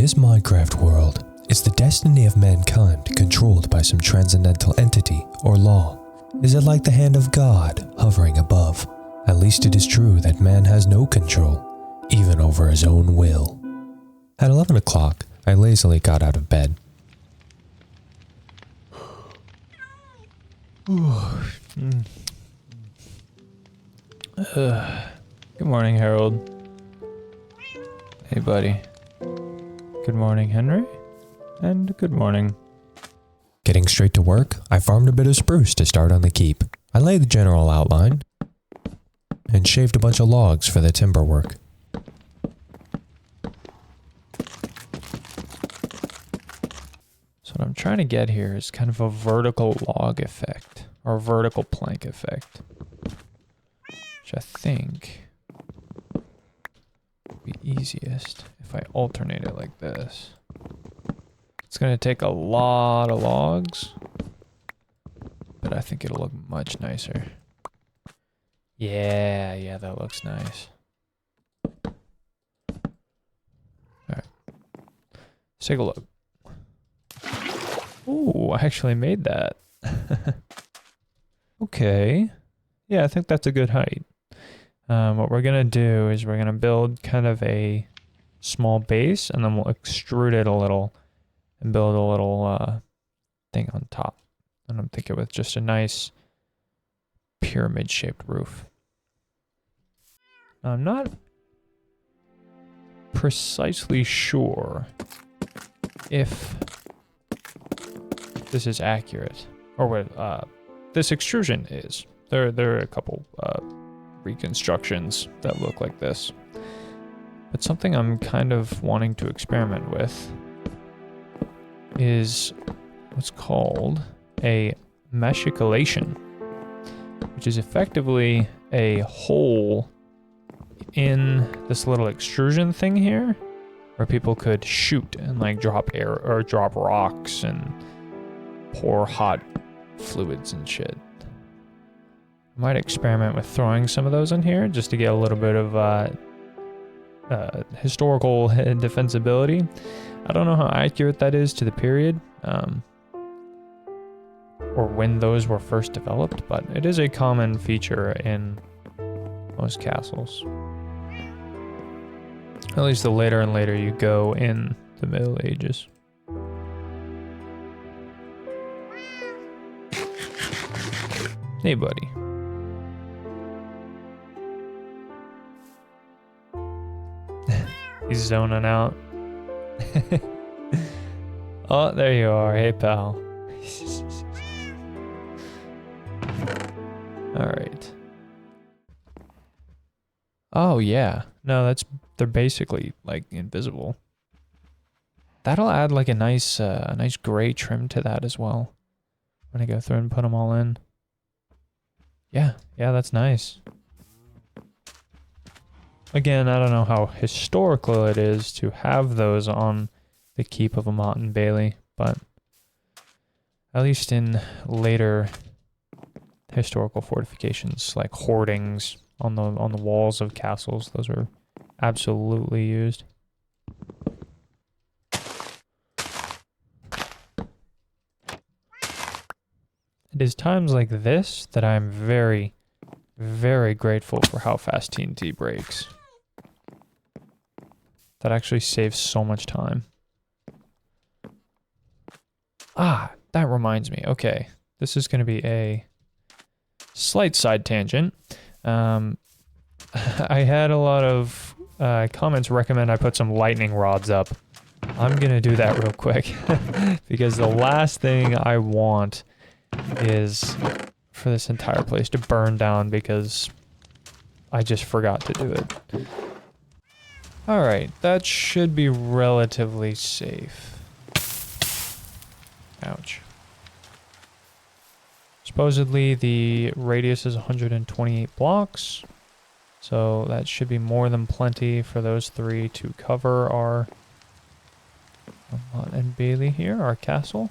this Minecraft world, is the destiny of mankind controlled by some transcendental entity or law? Is it like the hand of God hovering above? At least it is true that man has no control, even over his own will. At 11 o'clock, I lazily got out of bed. Good morning, Harold. Hey, buddy. Good morning, Henry. And good morning. Getting straight to work, I farmed a bit of spruce to start on the keep. I laid the general outline and shaved a bunch of logs for the timber work. So what I'm trying to get here is kind of a vertical log effect, or a vertical plank effect, which I think would be easiest if I alternate it like this. It's going to take a lot of logs, but I think it'll look much nicer. Yeah, that looks nice. Alright. Let's take a look. Ooh, I actually made that. Okay. Yeah, I think that's a good height. What we're going to do is we're going to build kind of a small base, and then we'll extrude it a little and build a little thing on top. And I'm thinking with just a nice pyramid-shaped roof. Now, I'm not precisely sure if this is accurate, or what this extrusion is. There are a couple reconstructions that look like this, but something I'm kind of wanting to experiment with is what's called a machicolation, which is effectively a hole in this little extrusion thing here, where people could shoot and like drop air or drop rocks and pour hot fluids and shit. I might experiment with throwing some of those in here just to get a little bit of historical defensibility. I don't know how accurate that is to the period, or when those were first developed, but it is a common feature in most castles. At least the later and later you go in the Middle Ages. Hey, buddy. He's zoning out. Oh, there you are. Hey, pal. Alright. Oh, yeah. No, they're basically, like, invisible. That'll add, like, a nice gray trim to that as well. When I go through and put them all in. Yeah, that's nice. Again, I don't know how historical it is to have those on the keep of Amat and Bailey, but at least in later historical fortifications, like hoardings on the walls of castles, those are absolutely used. It is times like this that I'm very, very grateful for how fast TNT breaks. That actually saves so much time. Ah, that reminds me. Okay, this is going to be a slight side tangent. I had a lot of comments recommend I put some lightning rods up. I'm going to do that real quick because the last thing I want is for this entire place to burn down because I just forgot to do it. Alright, that should be relatively safe. Ouch. Supposedly the radius is 128 blocks, so that should be more than plenty for those three to cover our Amat and Bailey here, our castle.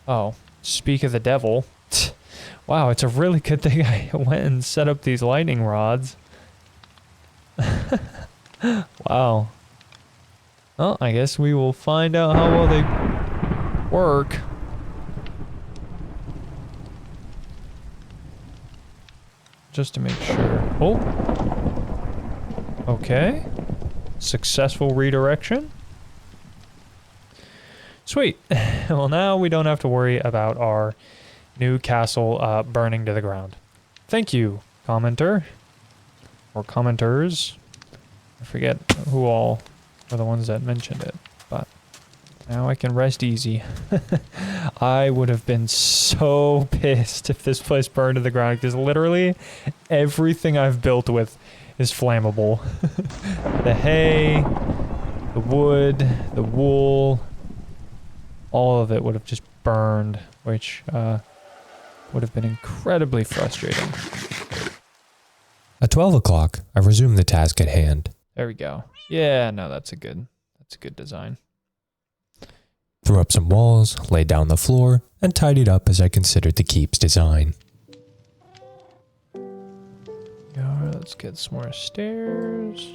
Oh, speak of the devil. Wow, it's a really good thing I went and set up these lightning rods. Wow. Well, I guess we will find out how well they work. Just to make sure. Oh. Okay. Successful redirection. Sweet. Well, now we don't have to worry about our new castle burning to the ground. Thank you, commenter. Or commenters. I forget who all were the ones that mentioned it, but now I can rest easy. I would have been so pissed if this place burned to the ground, because literally everything I've built with is flammable. The hay, the wood, the wool, all of it would have just burned, which would have been incredibly frustrating. At 12 o'clock, I resumed the task at hand. There we go. Yeah, no, that's a good design. Threw up some walls, laid down the floor, and tidied up as I considered the keep's design. Alright, let's get some more stairs.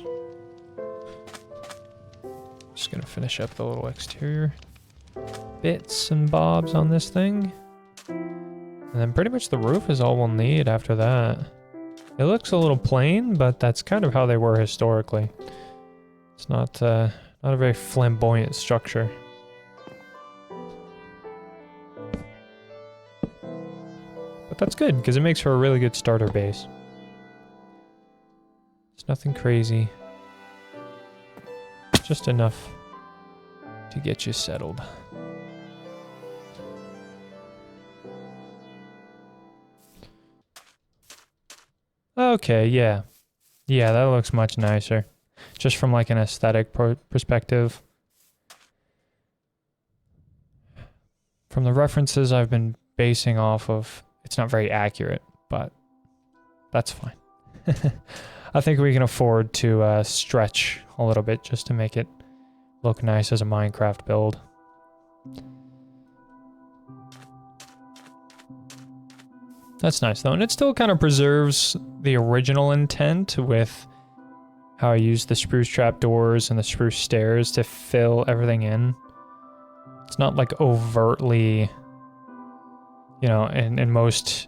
Just gonna finish up the little exterior bits and bobs on this thing. And then pretty much the roof is all we'll need after that. It looks a little plain, but that's kind of how they were historically. It's not a very flamboyant structure. But that's good, because it makes for a really good starter base. It's nothing crazy. Just enough to get you settled. Okay, yeah. Yeah, that looks much nicer. Just from like an aesthetic perspective. From the references I've been basing off of, it's not very accurate, but that's fine. I think we can afford to stretch a little bit just to make it look nice as a Minecraft build. That's nice though, and it still kind of preserves the original intent with how I used the spruce trapdoors and the spruce stairs to fill everything in. It's not like overtly, you know, in most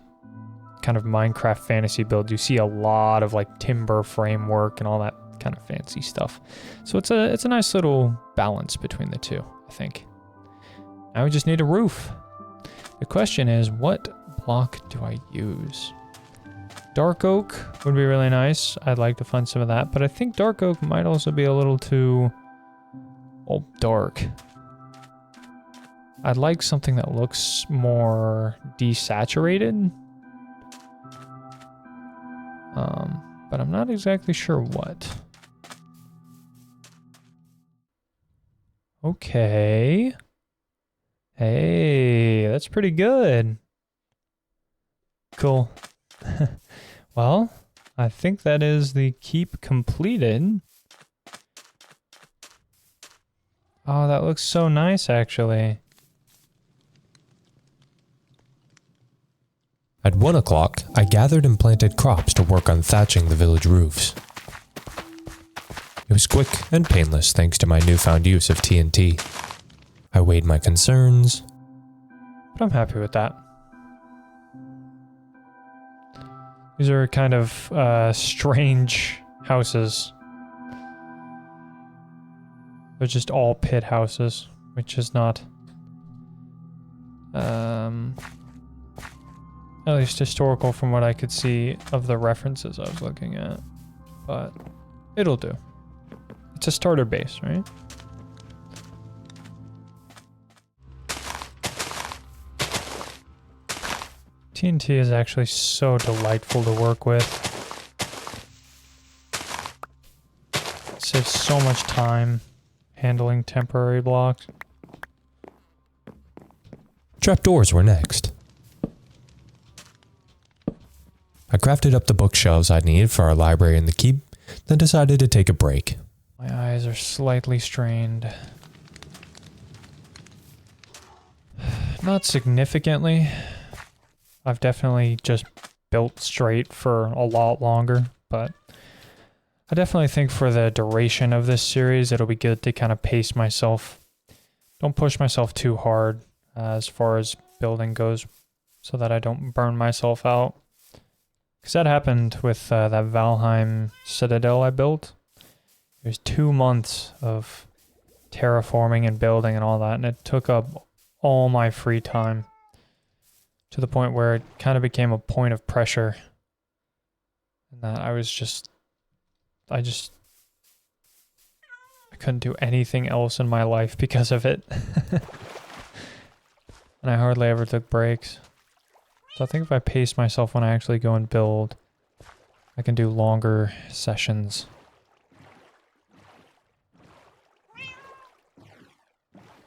kind of Minecraft fantasy builds, you see a lot of like timber framework and all that kind of fancy stuff. So it's a nice little balance between the two, I think. Now we just need a roof. The question is, what block do I use? Dark oak would be really nice. I'd like to find some of that, but I think dark oak might also be a little too dark. I'd like something that looks more desaturated. But I'm not exactly sure what. Okay. Hey, that's pretty good. Cool. Well, I think that is the keep completed. Oh, that looks so nice, actually. At 1 o'clock, I gathered and planted crops to work on thatching the village roofs. It was quick and painless thanks to my newfound use of TNT. I weighed my concerns, but I'm happy with that. These are kind of strange houses. They're just all pit houses, which is not at least historical from what I could see of the references I was looking at. But it'll do. It's a starter base, right? TNT is actually so delightful to work with. It saves so much time handling temporary blocks. Trapdoors were next. I crafted up the bookshelves I'd need for our library in the keep, then decided to take a break. My eyes are slightly strained. Not significantly. I've definitely just built straight for a lot longer, but I definitely think for the duration of this series, it'll be good to kind of pace myself. Don't push myself too hard as far as building goes so that I don't burn myself out. Because that happened with that Valheim Citadel I built. There's 2 months of terraforming and building and all that, and it took up all my free time to the point where it kind of became a point of pressure. And that I couldn't do anything else in my life because of it. And I hardly ever took breaks. So I think if I pace myself when I actually go and build, I can do longer sessions.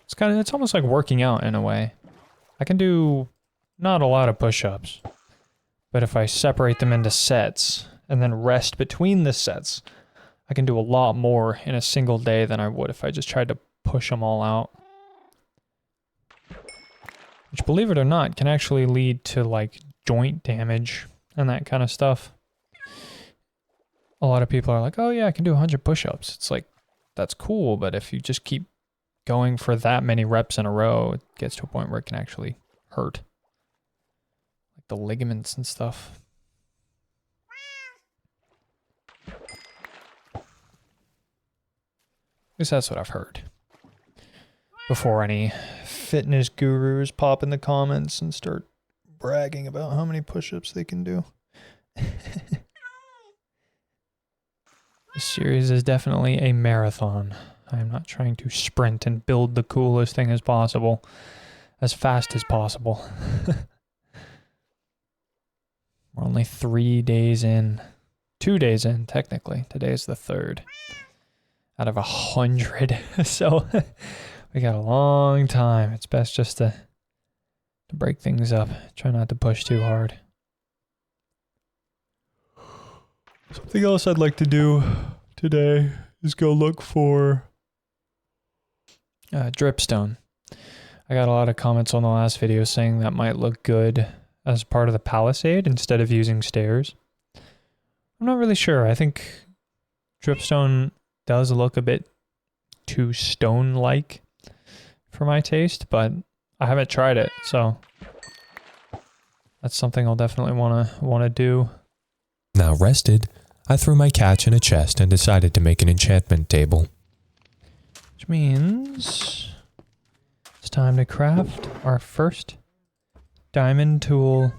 It's almost like working out in a way. I can do not a lot of push-ups, but if I separate them into sets and then rest between the sets, I can do a lot more in a single day than I would if I just tried to push them all out. Which, believe it or not, can actually lead to like joint damage and that kind of stuff. A lot of people are like, oh yeah, I can do 100 push-ups. It's like, that's cool, but if you just keep going for that many reps in a row, it gets to a point where it can actually hurt. Like the ligaments and stuff. At least that's what I've heard. Before any fitness gurus pop in the comments and start bragging about how many push-ups they can do. This series is definitely a marathon. I am not trying to sprint and build the coolest thing as possible, as fast as possible. We're only 3 days in. 2 days in, technically. Today is the 3rd. Out of 100. So we got a long time. It's best just to break things up. Try not to push too hard. Something else I'd like to do today is go look for dripstone. I got a lot of comments on the last video saying that might look good as part of the palisade instead of using stairs. I'm not really sure. I think dripstone does look a bit too stone-like for my taste, but I haven't tried it, so that's something I'll definitely wanna do. Now rested, I threw my catch in a chest and decided to make an enchantment table. Which means it's time to craft our first diamond tool.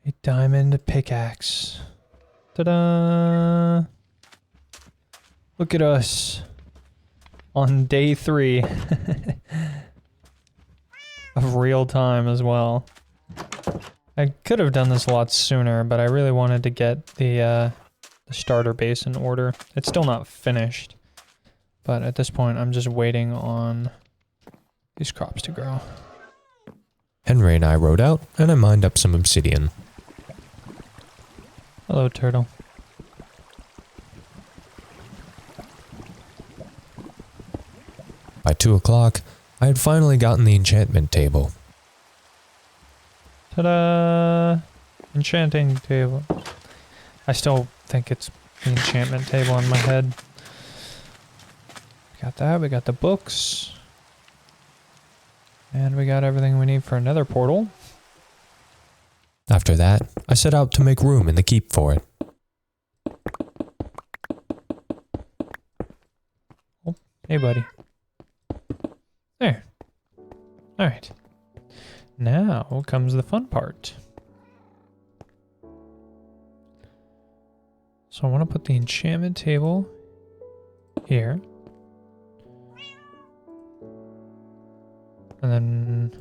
A diamond pickaxe. Ta-da! Look at us on day 3 of real time as well. I could have done this a lot sooner, but I really wanted to get the starter base in order. It's still not finished, but at this point I'm just waiting on these crops to grow. Henry and I rode out, and I mined up some obsidian. Hello, turtle. By 2 o'clock, I had finally gotten the enchantment table. Ta-da! Enchanting table. I still think it's the enchantment table in my head. We got that, we got the books. And we got everything we need for another portal. After that, I set out to make room in the keep for it. Oh, hey buddy. There. Alright. Now comes the fun part. So I want to put the enchantment table here. And then...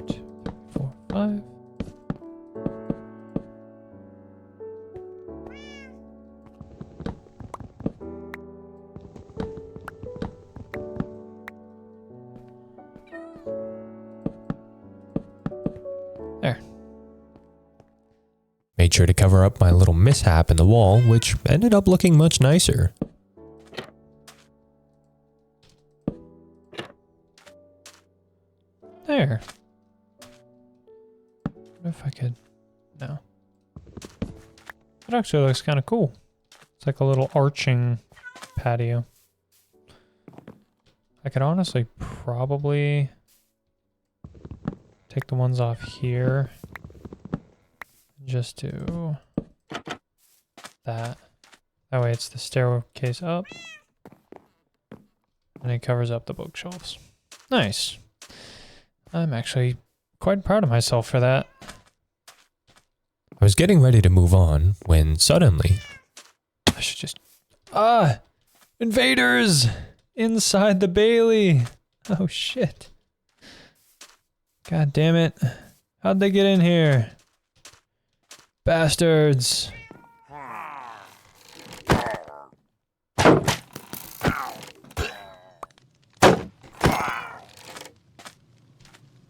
2, 3, 4, 5. There. Made sure to cover up my little mishap in the wall, which ended up looking much nicer. here? What if I could... No. It actually looks kind of cool. It's like a little arching patio. I could honestly probably take the ones off here. Just do that. That way it's the staircase up. And it covers up the bookshelves. Nice. I'm actually quite proud of myself for that. I was getting ready to move on when suddenly... I should just... Invaders! Inside the Bailey! Oh shit. God damn it. How'd they get in here? Bastards.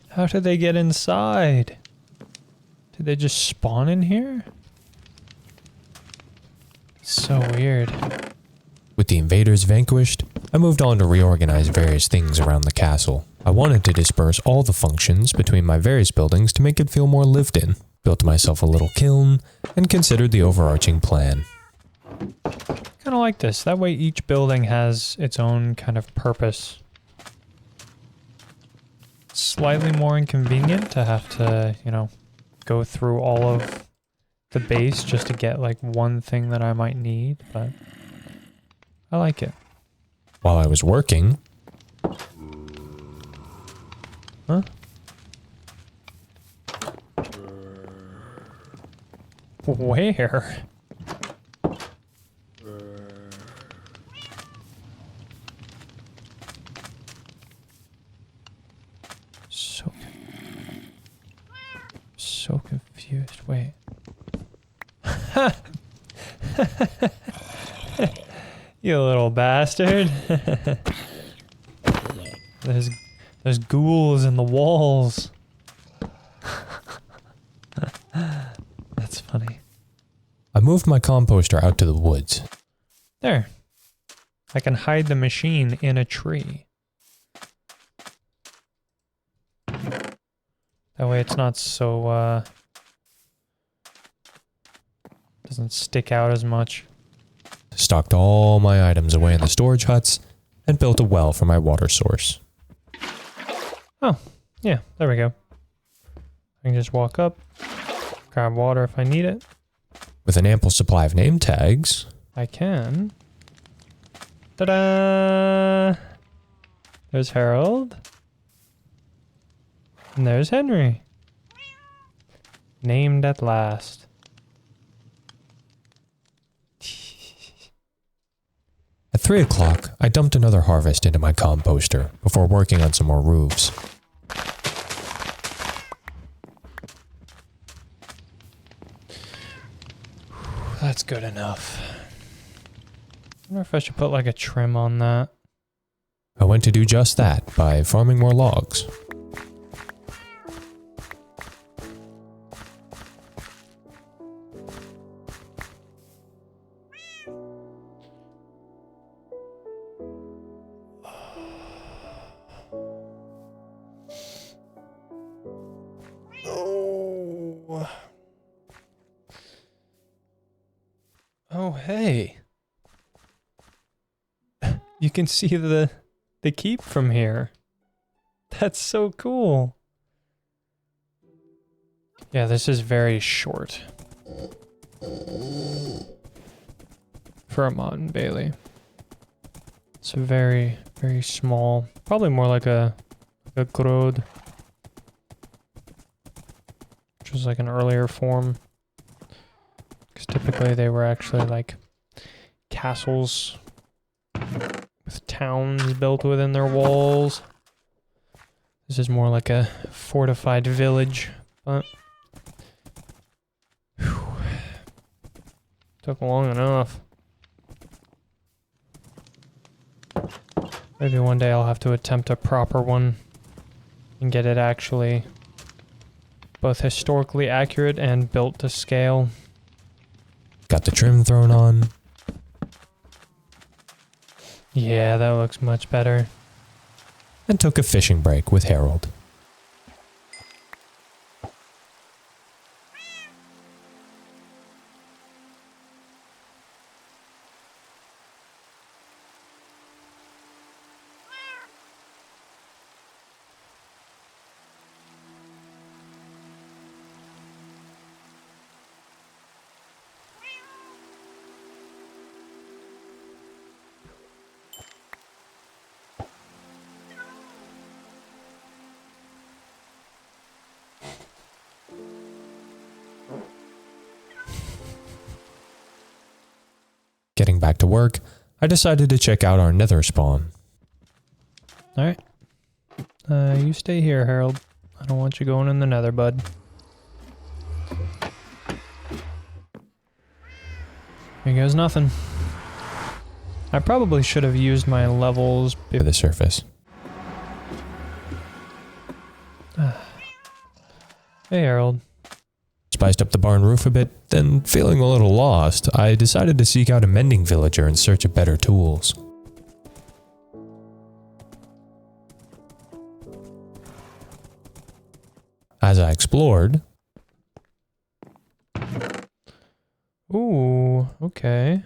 How did they get inside? Did they just spawn in here? So weird. With the invaders vanquished, I moved on to reorganize various things around the castle. I wanted to disperse all the functions between my various buildings to make it feel more lived in, built myself a little kiln, and considered the overarching plan. Kind of like this. That way each building has its own kind of purpose. Slightly more inconvenient to have to, you know, go through all of the base just to get like one thing that I might need, but I like it. While I was working... Huh? Where? So confused. Wait. You little bastard. There's ghouls in the walls. That's funny. I moved my composter out to the woods. There. I can hide the machine in a tree. That way it's not so, doesn't stick out as much. Stocked all my items away in the storage huts, and built a well for my water source. Oh, yeah, there we go. I can just walk up, grab water if I need it. With an ample supply of name tags, I can. Ta-da! There's Harold. And there's Henry. Named at last. At 3 o'clock, I dumped another harvest into my composter before working on some more roofs. That's good enough. I wonder if I should put like a trim on that. I went to do just that by farming more logs. Oh, hey. You can see the keep from here. That's so cool. Yeah, this is very short. For a Motte and Bailey. It's very, very small. Probably more like a Grode. Which was like an earlier form. Because typically they were actually like castles with towns built within their walls. This is more like a fortified village, but whew, took long enough. Maybe one day I'll have to attempt a proper one and get it actually both historically accurate and built to scale. Got the trim thrown on. Yeah, that looks much better. And took a fishing break with Harold. Getting back to work, I decided to check out our nether spawn. Alright. You stay here, Harold. I don't want you going in the nether, bud. Here goes nothing. I probably should have used my levels To the surface. Hey, Harold. Spiced up the barn roof a bit, then feeling a little lost, I decided to seek out a mending villager in search of better tools. As I explored, Ooh, okay.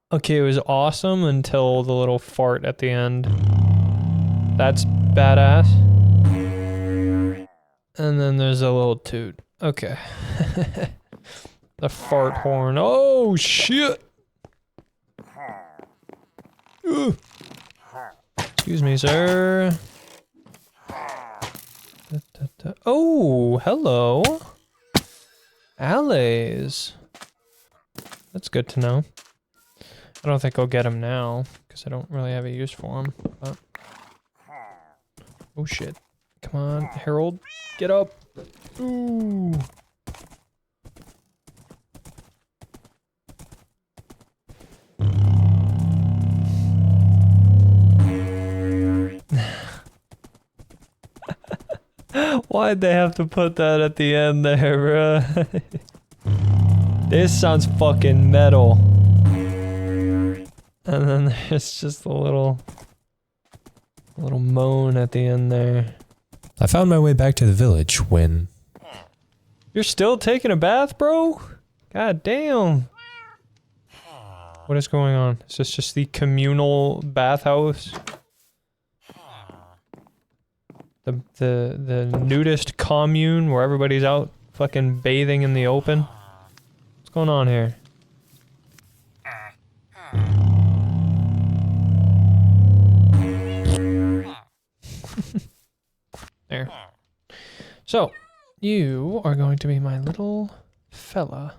Okay, it was awesome until the little fart at the end. That's badass. And then there's a little toot. Okay. The fart horn. Oh, shit! Ugh. Excuse me, sir. Oh, hello. Allays. That's good to know. I don't think I'll get him now, because I don't really have a use for him. But... oh shit. Come on, Harold. Get up. Ooh. Why'd they have to put that at the end there, bruh? This sounds fucking metal. And then there's just a little moan at the end there. I found my way back to the village when... You're still taking a bath, bro? God damn. What is going on? Is this just the communal bathhouse? The nudist commune where everybody's out fucking bathing in the open? What's going on here? There. So, you are going to be my little fella.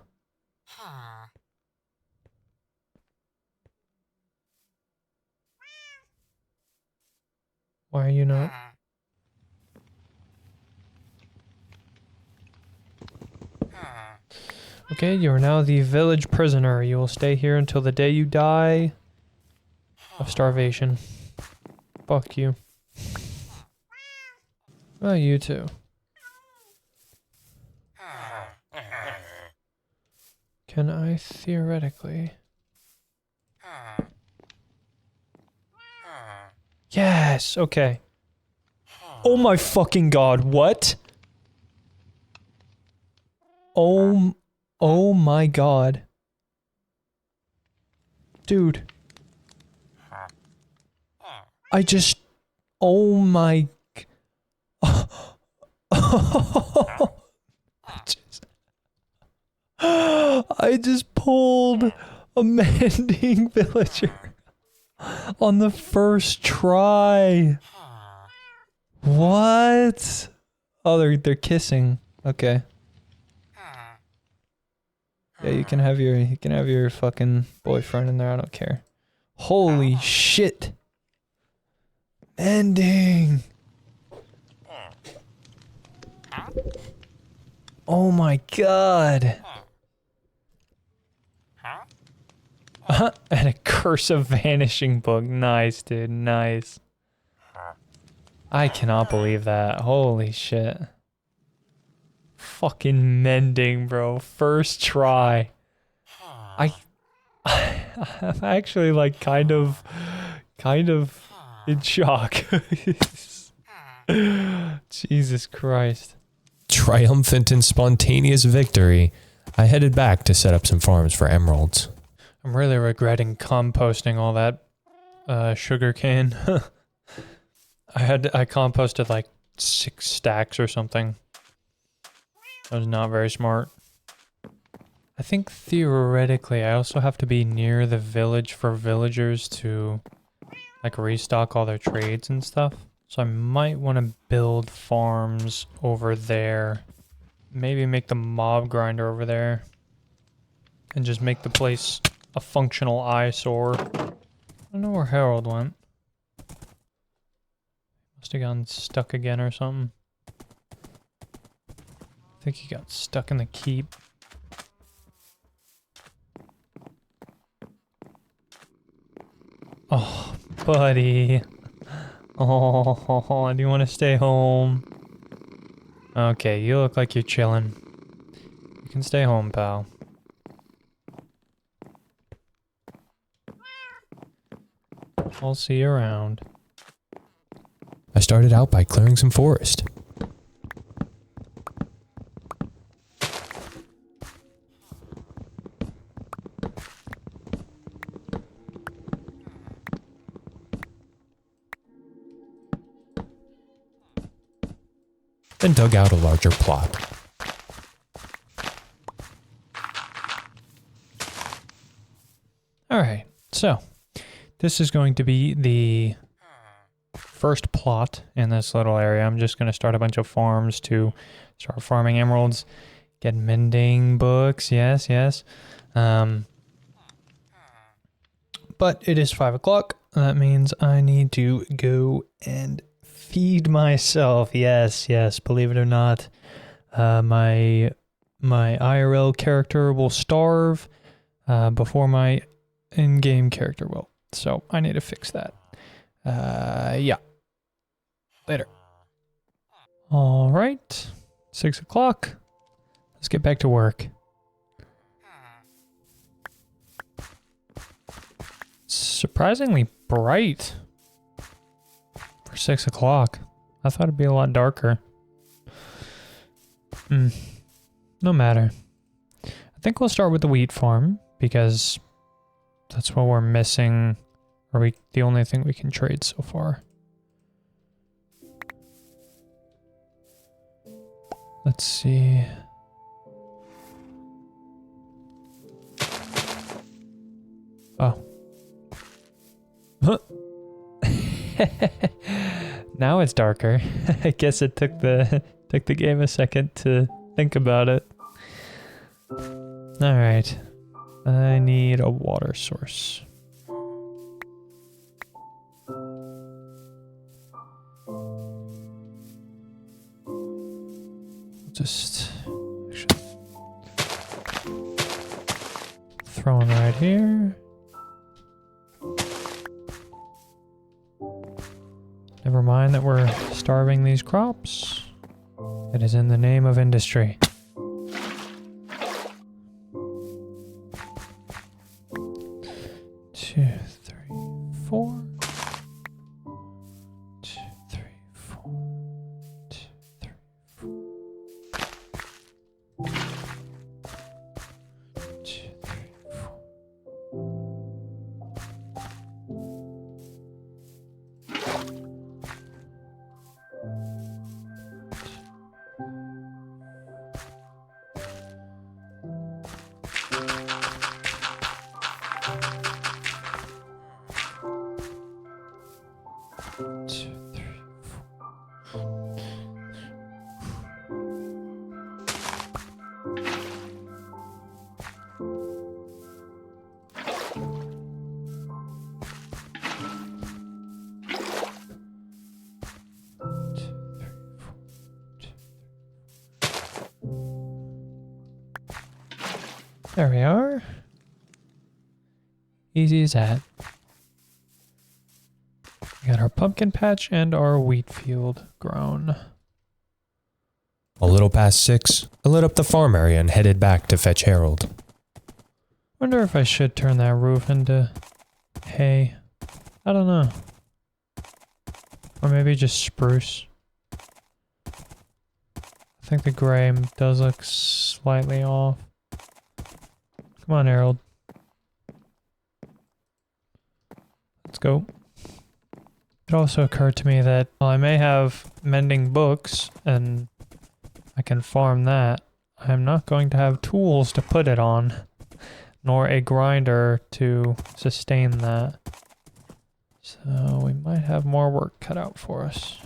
Why are you not? Okay, you are now the village prisoner. You will stay here until the day you die of starvation. Fuck you. Well, you too. Can I theoretically... Yes, okay. Oh my fucking god, what? Oh my god. Dude. I just... oh my... I just pulled a mending villager on the first try. What? Oh, they're kissing. Okay. Yeah, you can have your fucking boyfriend in there. I don't care. Holy shit. Mending. Oh my god. And a curse of vanishing book. Nice, dude. Nice. I cannot believe that. Holy shit. Fucking mending, bro. First try. I'm actually like kind of in shock. Jesus Christ. Triumphant and spontaneous victory, I headed back to set up some farms for emeralds. I'm really regretting composting all that sugar cane. I composted like 6 stacks or something. That was not very smart. I think theoretically I also have to be near the village for villagers to like restock all their trades and stuff. So I might want to build farms over there. Maybe make the mob grinder over there. And just make the place a functional eyesore. I don't know where Harold went. Must have gotten stuck again or something. I think he got stuck in the keep. Oh, buddy. Oh, do you want to stay home? Okay, you look like you're chilling. You can stay home, pal. I'll see you around. I started out by clearing some forest. Then dug out a larger plot. Alright, so this is going to be the first plot in this little area. I'm just going to start a bunch of farms to start farming emeralds, get mending books, yes. But it is 5 o'clock. That means I need to go and feed myself. Yes, believe it or not. My IRL character will starve before my in-game character will. So I need to fix that. Yeah. Later. All right. 6 o'clock. Let's get back to work. Surprisingly bright for 6 o'clock. I thought it'd be a lot darker. No matter. I think we'll start with the wheat farm because that's what we're missing, or the only thing we can trade so far. Let's see. Oh. Huh. Now it's darker. I guess it took the game a second to think about it. All right. I need a water source. Just actually throw one right here. Never mind that we're starving these crops. It is in the name of industry. 2, 3, 4. 2, 3, 4. 2, 3, 4. 2, 3, 4. There we are. Easy as that. We got our pumpkin patch and our wheat field grown. A little past 6, I lit up the farm area and headed back to fetch Harold. Wonder if I should turn that roof into hay. I don't know. Or maybe just spruce. I think the gray does look slightly off. Come on, Harold. Let's go. It also occurred to me that while I may have mending books and I can farm that, I'm not going to have tools to put it on, nor a grinder to sustain that. So we might have more work cut out for us.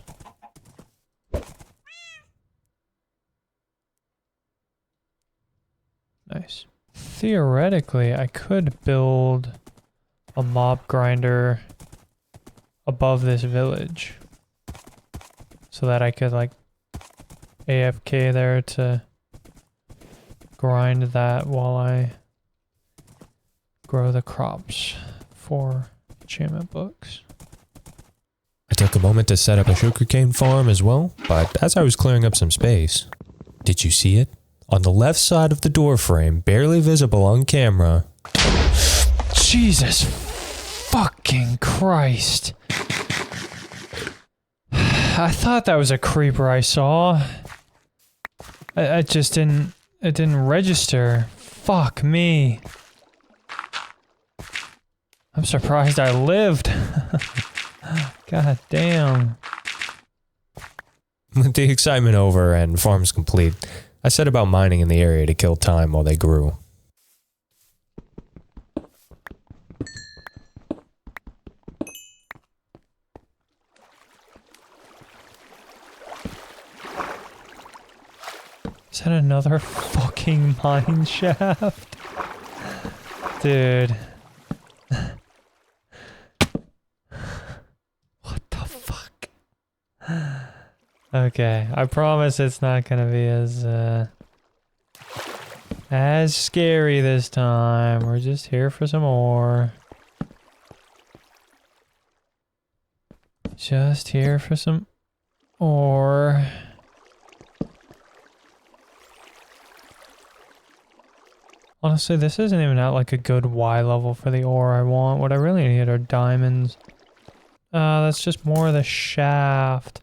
Nice. Theoretically, I could build a mob grinder above this village so that I could like AFK there to grind that while I grow the crops for enchantment books. I took a moment to set up a sugarcane farm as well, but as I was clearing up some space, did you see it? On the left side of the door frame, barely visible on camera. Jesus fucking Christ. I thought that was a creeper I saw. I just didn't, it didn't register. Fuck me. I'm surprised I lived. God damn. With the excitement over and farms complete, I set about mining in the area to kill time while they grew. Is that another fucking mine shaft? Dude. What the fuck? Okay, I promise it's not gonna be as scary this time. We're just here for some ore. Just here for some ore. Honestly, this isn't even at like a good Y level for the ore I want. What I really need are diamonds. That's just more of the shaft.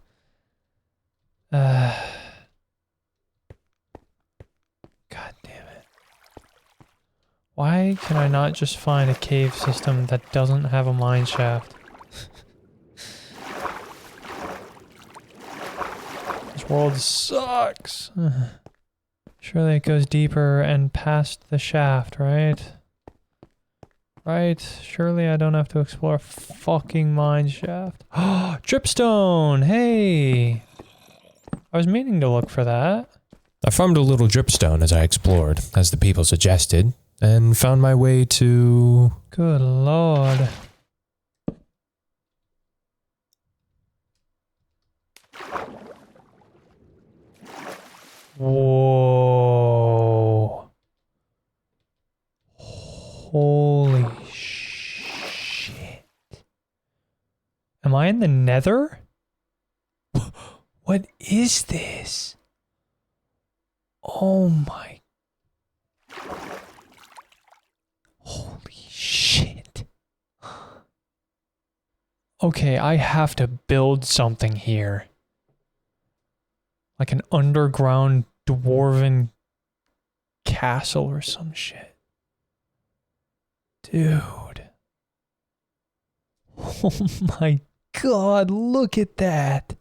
God damn it. Why can I not just find a cave system that doesn't have a mine shaft? This world sucks. Surely it goes deeper and past the shaft, right? Right? Surely I don't have to explore a fucking mine shaft. Oh, dripstone! Hey! I was meaning to look for that. I farmed a little dripstone as I explored, as the people suggested, and found my way to... Good lord. Whoa. Holy shit. Am I in the Nether? What is this? Oh my. Holy shit. Okay, I have to build something here. Like an underground dwarven castle or some shit. Dude. Oh my god, look at that.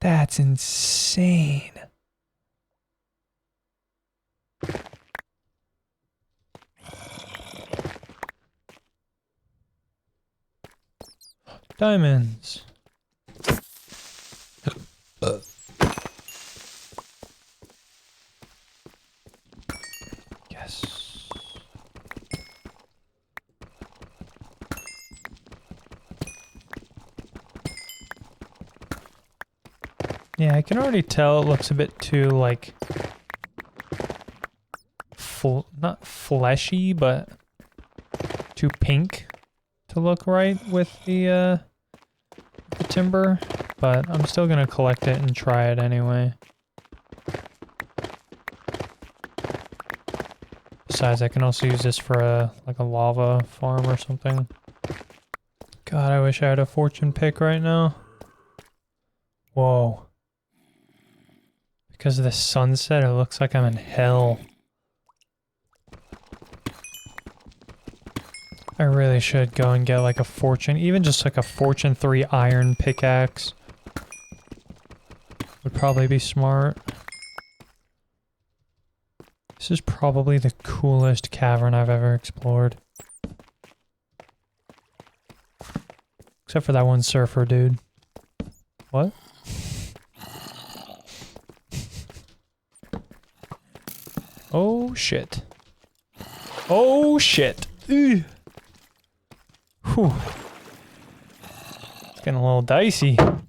That's insane. Diamonds. Yes. Yeah, I can already tell it looks a bit too, like, not fleshy, but too pink to look right with the timber, but I'm still gonna collect it and try it anyway. Besides, I can also use this for a lava farm or something. God, I wish I had a fortune pick right now. Whoa. Because of the sunset, it looks like I'm in hell. I really should go and get like a fortune, even just like a fortune 3 iron pickaxe. Would probably be smart. This is probably the coolest cavern I've ever explored. Except for that one surfer dude. What? Oh shit. Oh shit. Ew. Whew. It's getting a little dicey. Come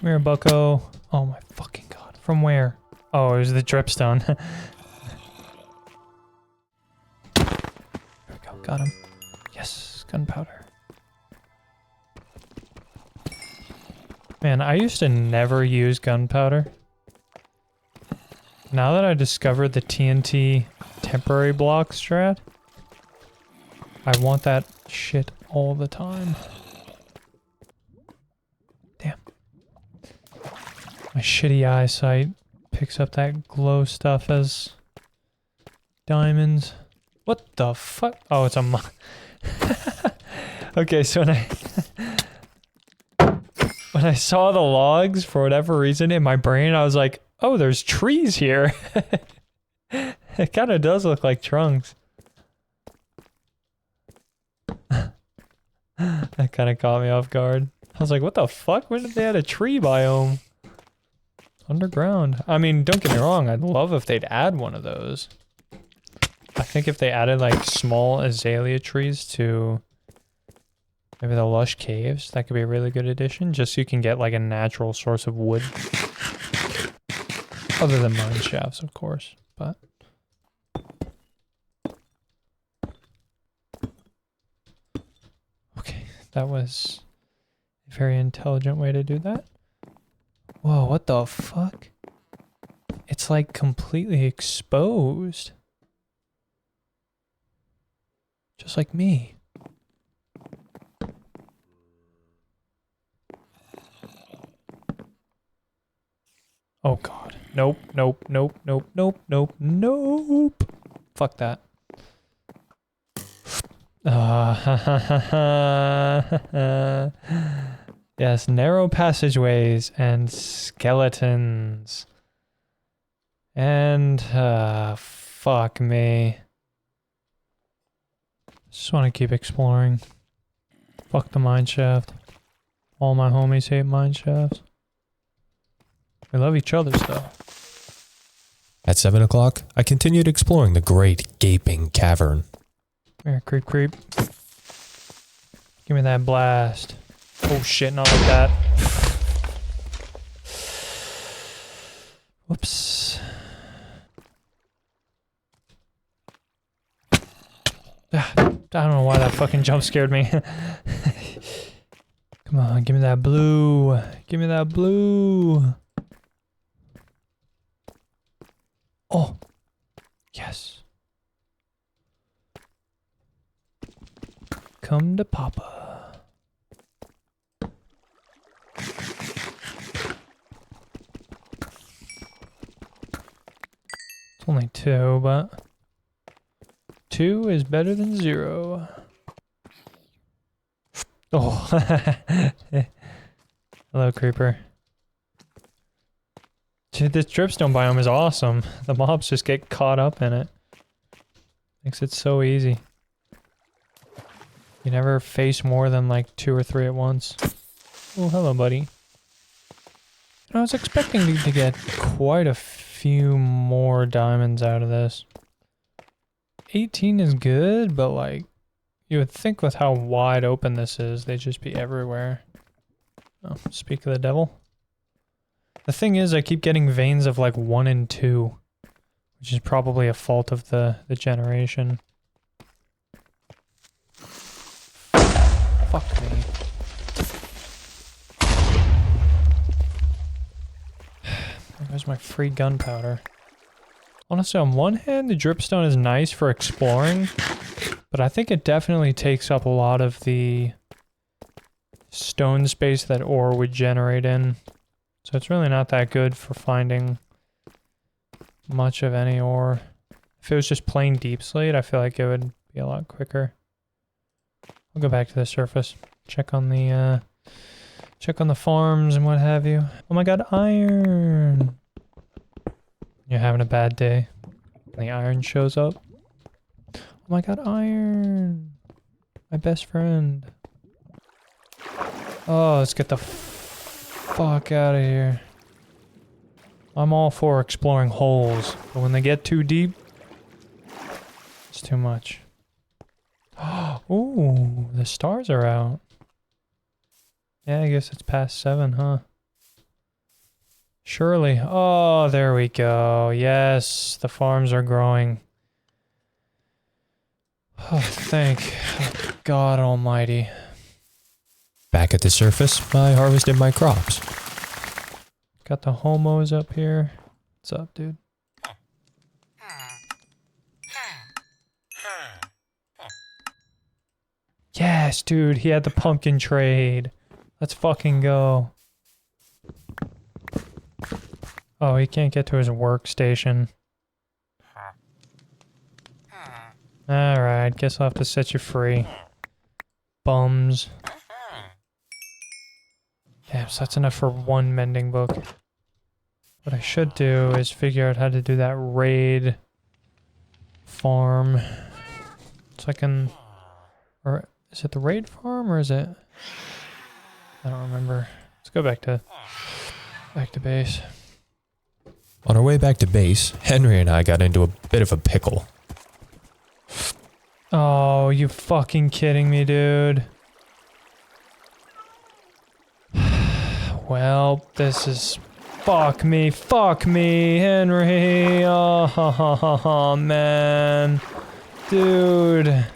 here, bucko. Oh my fucking god. From where? Oh, it was the dripstone. There we go. Got him. Yes, gunpowder. Man, I used to never use gunpowder. Now that I discovered the TNT temporary block strat, I want that shit all the time. Damn. My shitty eyesight picks up that glow stuff as diamonds. What the fuck? Oh, it's a Okay, so when I saw the logs, for whatever reason, in my brain, I was like, oh, there's trees here. It kind of does look like trunks. That kind of caught me off guard. I was like, what the fuck? When did they add a tree biome? Underground. I mean, don't get me wrong. I'd love if they'd add one of those. I think if they added like small azalea trees to maybe the lush caves, that could be a really good addition, just so you can get like a natural source of wood. Other than mine shafts, of course, but... Okay, that was a very intelligent way to do that. Whoa, what the fuck? It's like completely exposed. Just like me. Oh god. Nope, nope, nope, nope, nope, nope, nope. Fuck that. Yes, narrow passageways and skeletons. And, fuck me. Just want to keep exploring. Fuck the mineshaft. All my homies hate mineshafts. We love each other though. At 7 o'clock, I continued exploring the great gaping cavern. Here, creep, creep. Give me that blast. Oh shit, not like that. Whoops. I don't know why that fucking jump scared me. Come on, give me that blue. Give me that blue. Oh. Yes. Come to Papa. It's only 2, but 2 is better than 0. Oh. Hello, creeper. Dude, this dripstone biome is awesome. The mobs just get caught up in it. Makes it so easy. You never face more than like 2 or 3 at once. Oh, hello, buddy. I was expecting to get quite a few more diamonds out of this. 18 is good, but like, you would think with how wide open this is, they'd just be everywhere. Oh, speak of the devil. The thing is, I keep getting veins of like 1 and 2, which is probably a fault of the generation. Fuck me. There's my free gunpowder. Honestly, on one hand, the dripstone is nice for exploring, but I think it definitely takes up a lot of the stone space that ore would generate in. So it's really not that good for finding much of any ore. If it was just plain deep slate, I feel like it would be a lot quicker. I'll go back to the surface, check on the farms and what have you. Oh my god, iron! You're having a bad day. And the iron shows up. Oh my god, iron! My best friend. Oh, let's get the fuck out of here. I'm all for exploring holes, but when they get too deep, it's too much. Ooh, the stars are out. Yeah, I guess it's past 7, huh? Surely. Oh, there we go. Yes, the farms are growing. Oh, thank God Almighty. Back at the surface, I harvested my crops. Got the homos up here. What's up, dude? Yes, dude, he had the pumpkin trade. Let's fucking go. Oh, he can't get to his workstation. Alright, guess I'll have to set you free. Bums. Yeah, so that's enough for one mending book. What I should do is figure out how to do that raid farm. So I can... Or is it the raid farm or is it... I don't remember. Let's go back to base. On our way back to base, Henry and I got into a bit of a pickle. Oh, you fucking kidding me, dude. Well, this is... Fuck me, Henry. Oh, man. Dude.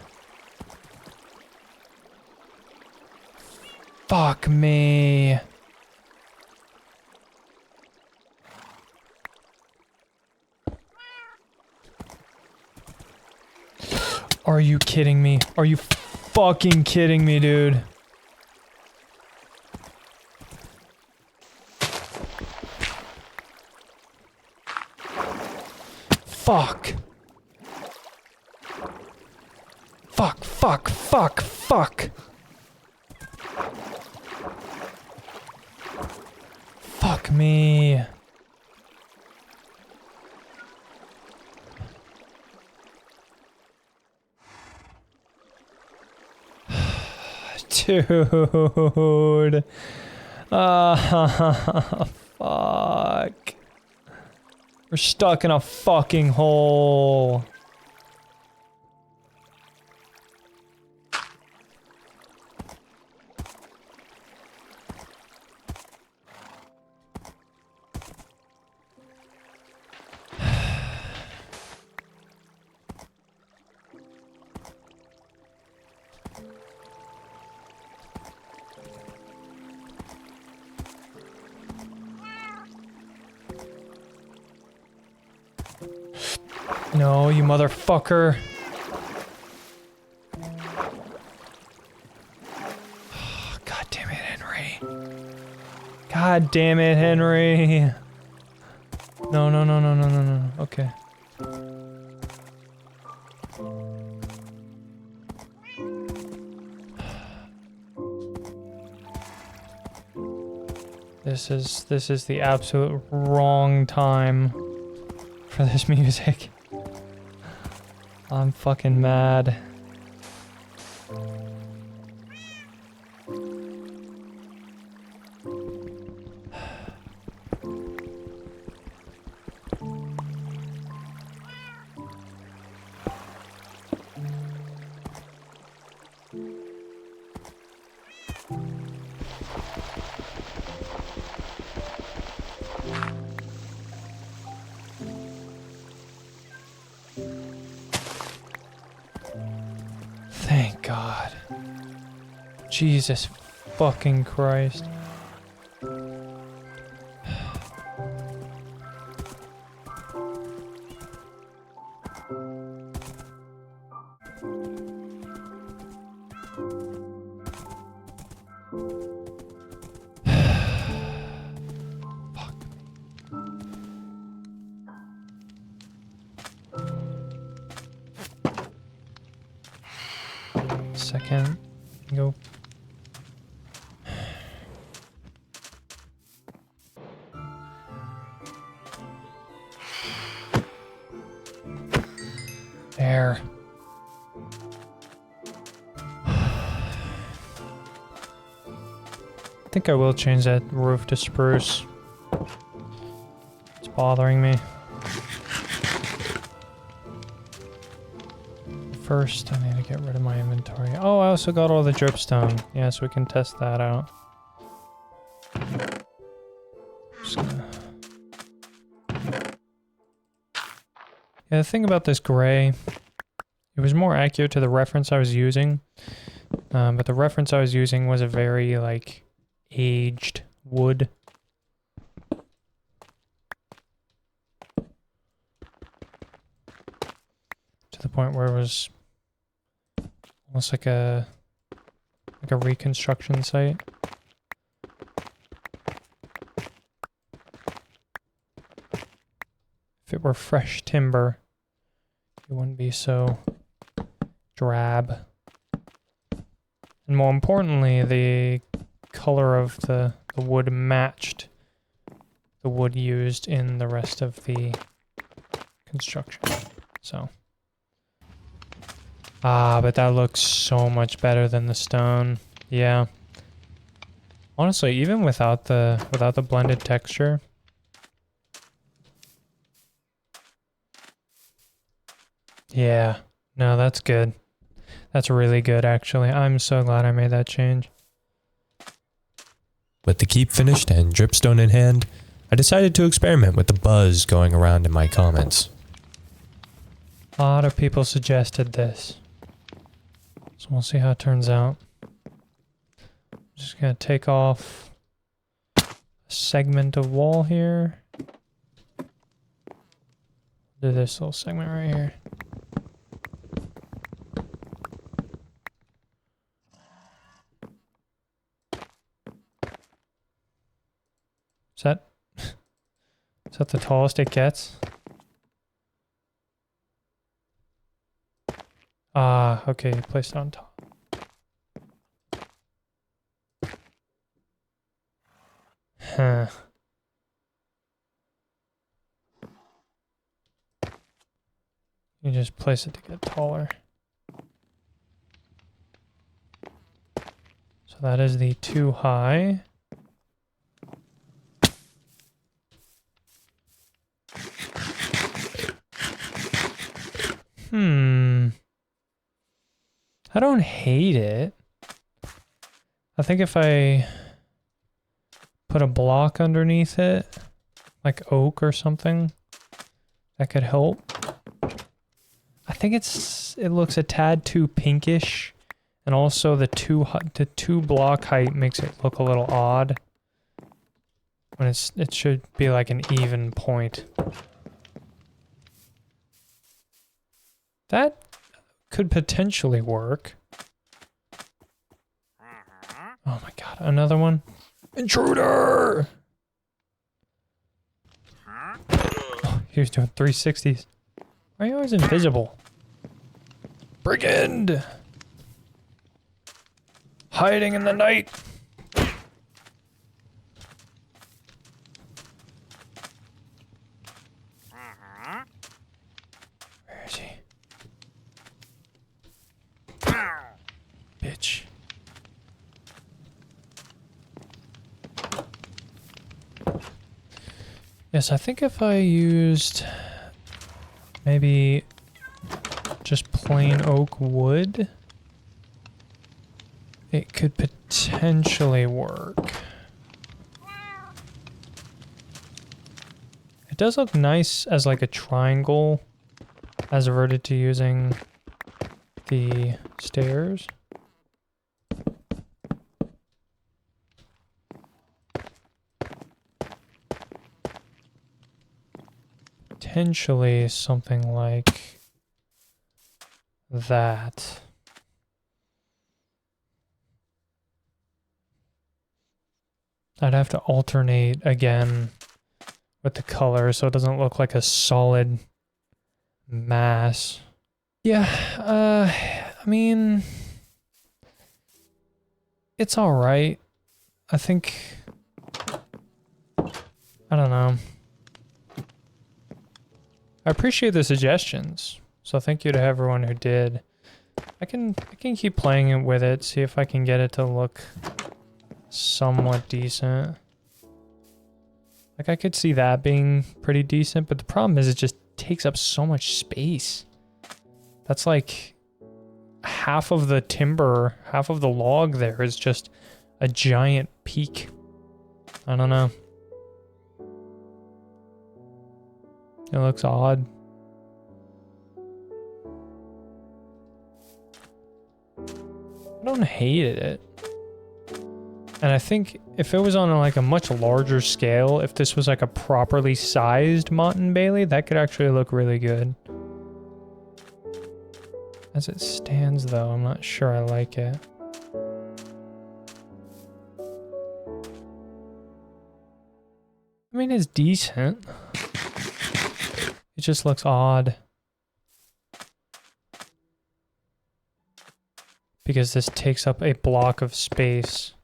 Fuck me. Are you kidding me? Are you fucking kidding me, dude? Fuck. Fuck. Fuck me. Dude. Fuck. We're stuck in a fucking hole. No, you motherfucker. God damn it, Henry. God damn it, Henry. No. Okay. This is the absolute wrong time for this music. I'm fucking mad. Thank God. Jesus fucking Christ. Fuck. Second. Go. There. I think I will change that roof to spruce. It's bothering me. First, I need to get rid of my inventory. Oh, I also got all the dripstone. Yeah, so we can test that out. Just gonna... Yeah, the thing about this gray, it was more accurate to the reference I was using. But the reference I was using was a very, like, aged wood. To the point where it was almost like a reconstruction site. If it were fresh timber, it wouldn't be so drab. And more importantly, the color of the wood matched the wood used in the rest of the construction. So. Ah, but that looks so much better than the stone. Yeah. Honestly, even without the blended texture. Yeah. No, that's good. That's really good, actually. I'm so glad I made that change. With the keep finished and dripstone in hand, I decided to experiment with the buzz going around in my comments. A lot of people suggested this. So we'll see how it turns out. I'm just gonna take off a segment of wall here. Do this little segment right here. Is that the tallest it gets? Ah, okay, place it on top. Huh. You just place it to get taller. So that is the too high. I don't hate it. I think if I put a block underneath it, like oak or something, that could help. I think it looks a tad too pinkish, and also the two block height makes it look a little odd. When it should be like an even point. That could potentially work. Oh my god, another one? Intruder! Oh, he was doing 360s. Why are you always invisible? Brigand! Hiding in the night! Where is he? Bitch. Yes, I think if I used maybe just plain oak wood, it could potentially work. It does look nice as like a triangle as averted to using the stairs. Potentially something like that. I'd have to alternate again with the color so it doesn't look like a solid mass. Yeah, I mean, it's all right. I think, I don't know. I appreciate the suggestions. So thank you to everyone who did. I can keep playing it with it, see if I can get it to look somewhat decent. Like I could see that being pretty decent, but the problem is it just takes up so much space. That's like half of the timber, half of the log there is just a giant peak. I don't know. It looks odd. I don't hate it. And I think if it was on like a much larger scale, if this was like a properly sized Motte and Bailey, that could actually look really good. As it stands though, I'm not sure I like it. I mean, it's decent. It just looks odd. Because this takes up a block of space.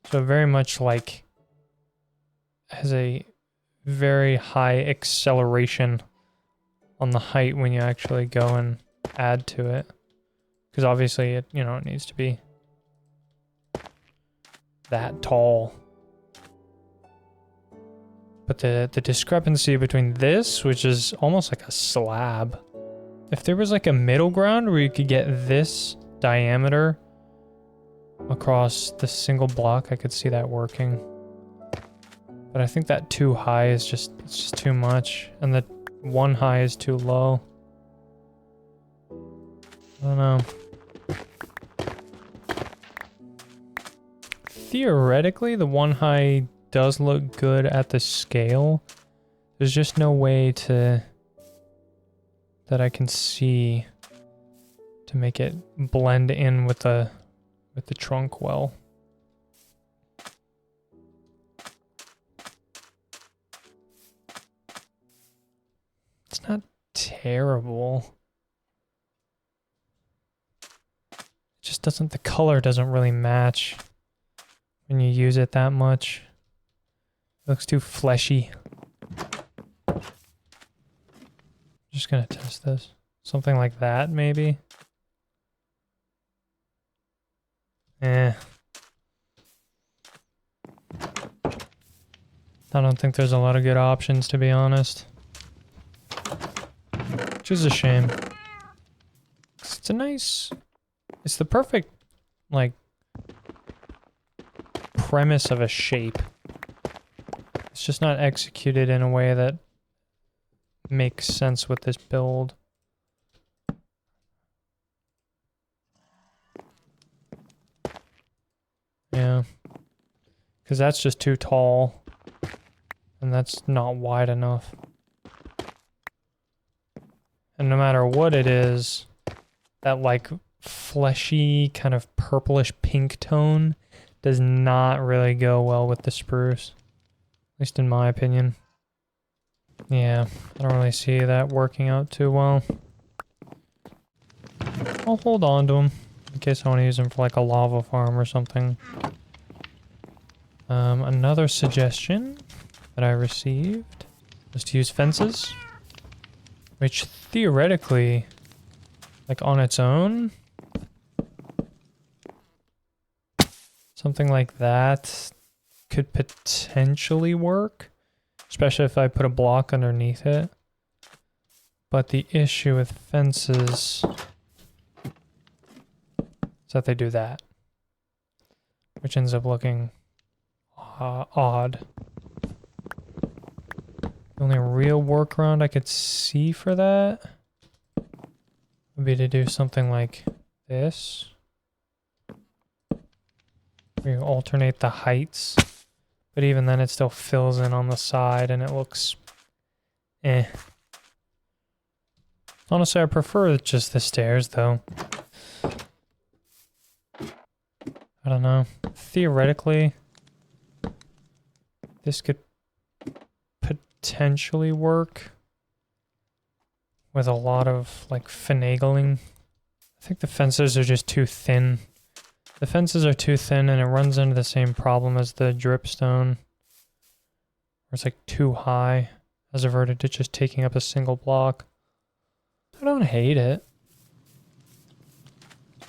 So very much like has a very high acceleration on the height when you actually go and add to it. Because obviously it, you know, it needs to be that tall. But the discrepancy between this, which is almost like a slab, if there was like a middle ground where you could get this diameter across the single block, I could see that working. But I think that too high is just, it's just too much. And the one high is too low. I don't know. Theoretically, the one high does look good at the scale. There's just no way to that I can see to make it blend in with the trunk well. It's not terrible. It just doesn't, the color doesn't really match when you use it that much. It looks too fleshy. Just gonna test this. Something like that, maybe. I don't think there's a lot of good options, to be honest. Which is a shame. It's a nice... It's the perfect, like, premise of a shape. It's just not executed in a way that makes sense with this build. Yeah. Because that's just too tall. And that's not wide enough. And no matter what it is, that like fleshy kind of purplish pink tone does not really go well with the spruce. At least in my opinion. Yeah, I don't really see that working out too well. I'll hold on to them in case I want to use them for like a lava farm or something. Another suggestion that I received was to use fences, which theoretically, like on its own, something like that could potentially work, especially if I put a block underneath it. But the issue with fences is that they do that, which ends up looking odd. The only real workaround I could see for that would be to do something like this, where you alternate the heights, but even then it still fills in on the side and it looks eh. Honestly, I prefer just the stairs though. I don't know. Theoretically, this could potentially work with a lot of like finagling. I think the fences are just too thin. The fences are too thin and it runs into the same problem as the dripstone, where it's like too high as averted to just taking up a single block. I don't hate it.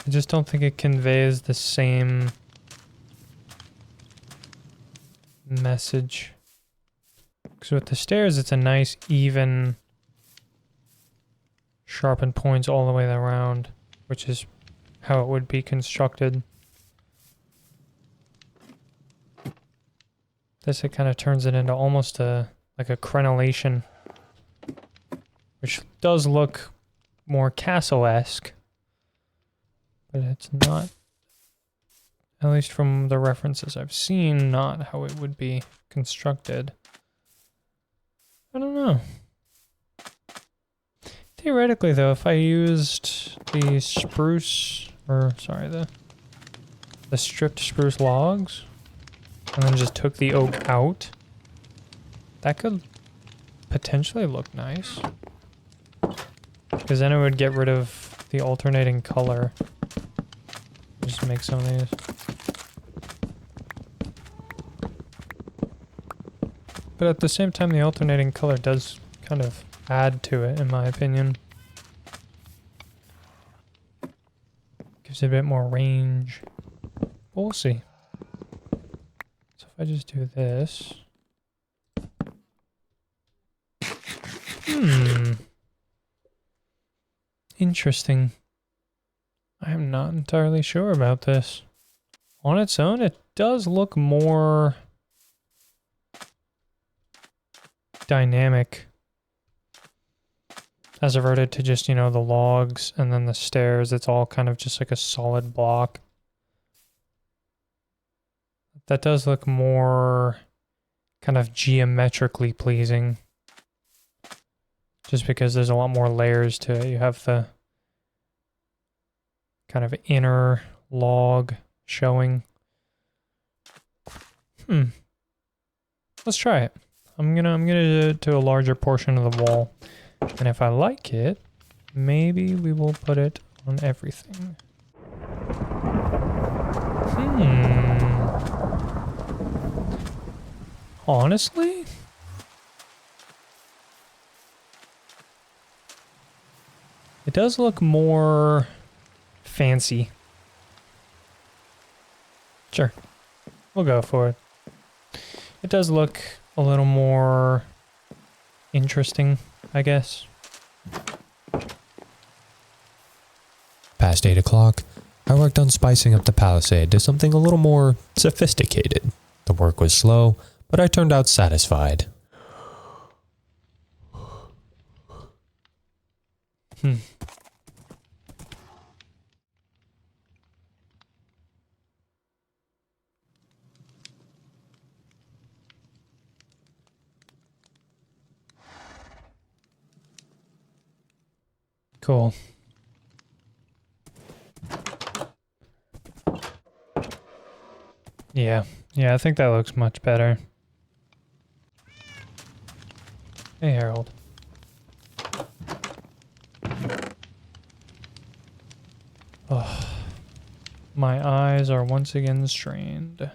I just don't think it conveys the same message. Because with the stairs, it's a nice, even, sharpened points all the way around, which is how it would be constructed. This, it kind of turns it into almost like a crenellation, which does look more castle-esque, but it's not, at least from the references I've seen, not how it would be constructed. I don't know. Theoretically, though, if I used the spruce, or sorry, the stripped spruce logs, and then just took the oak out, that could potentially look nice. Because then it would get rid of the alternating color. Just make some of these. But at the same time, the alternating color does kind of add to it, in my opinion. Gives it a bit more range. But we'll see. So if I just do this... Interesting. I am not entirely sure about this. On its own, it does look more dynamic as averted to just, you know, the logs and then the stairs. It's all kind of just like a solid block. That does look more kind of geometrically pleasing. Just because there's a lot more layers to it. You have the kind of inner log showing. Let's try it. I'm gonna do a larger portion of the wall. And if I like it, maybe we will put it on everything. Honestly? It does look more fancy. Sure. We'll go for it. It does look a little more interesting, I guess. Past 8 o'clock, I worked on spicing up the palisade to something a little more sophisticated. The work was slow, but I turned out satisfied. Cool. Yeah, I think that looks much better. Hey, Harold. Oh, my eyes are once again strained.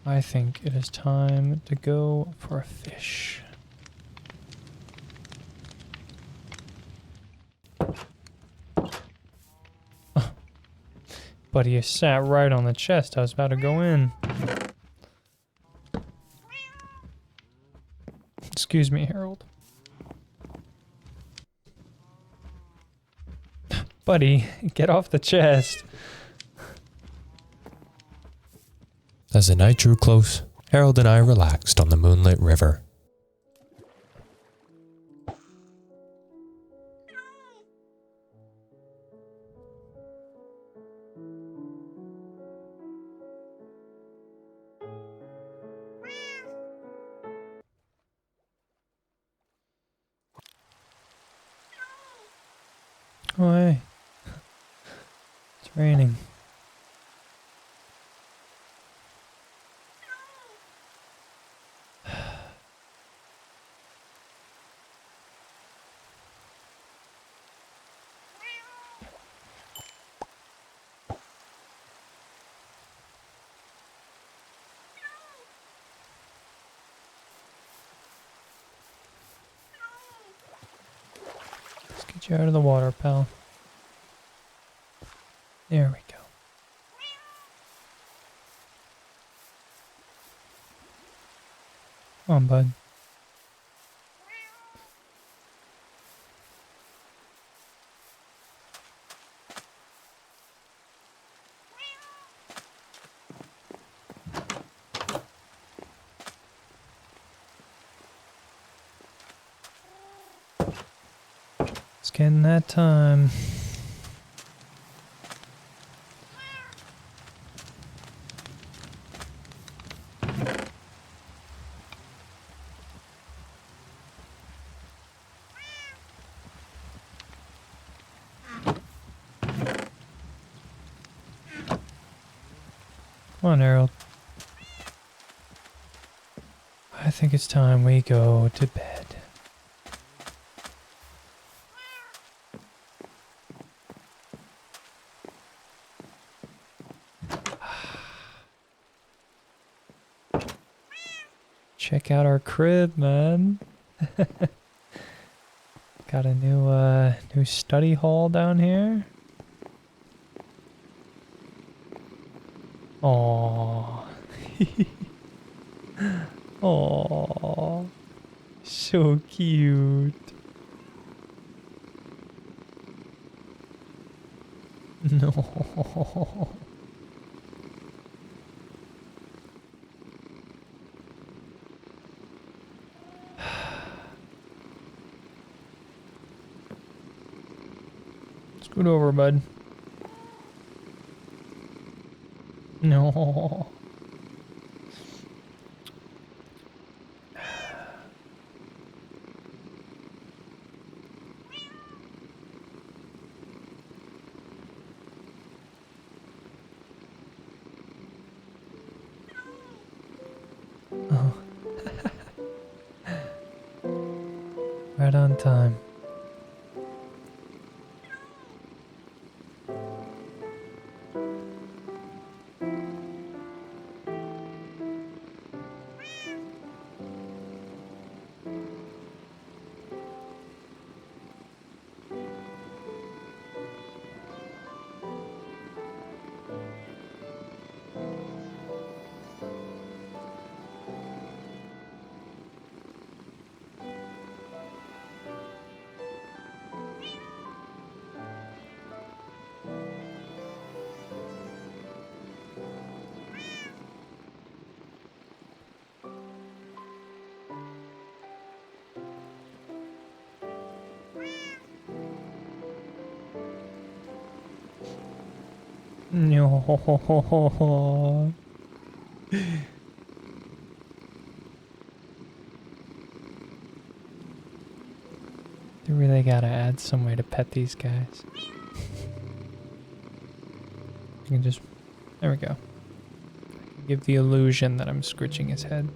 I think it is time to go for a fish. Buddy, you sat right on the chest. I was about to go in. Excuse me, Harold. Buddy, get off the chest. As the night drew close, Harold and I relaxed on the moonlit river. Oh, hey. It's raining. Get you out of the water, pal. There we go. Come on, bud. It's getting that time. Come on, Harold. I think it's time we go to bed. Check out our crib, man. Got a new study hall down here. Aww. Aww. So cute. No. Scoot over, bud. No. Oh. Right on time. No. They really gotta add some way to pet these guys. You can just... There we go. Give the illusion that I'm scratching his head.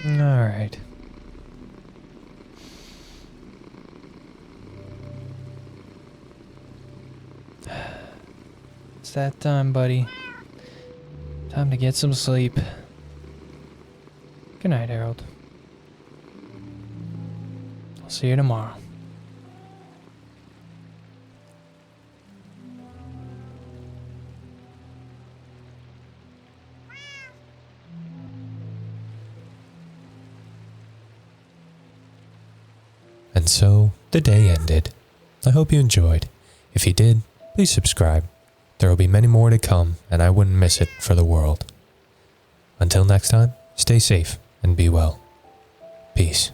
Alright. It's that time, buddy. Time to get some sleep. Good night, Harold. I'll see you tomorrow. And so, the day ended. I hope you enjoyed. If you did, please subscribe. There will be many more to come, and I wouldn't miss it for the world. Until next time, stay safe and be well. Peace.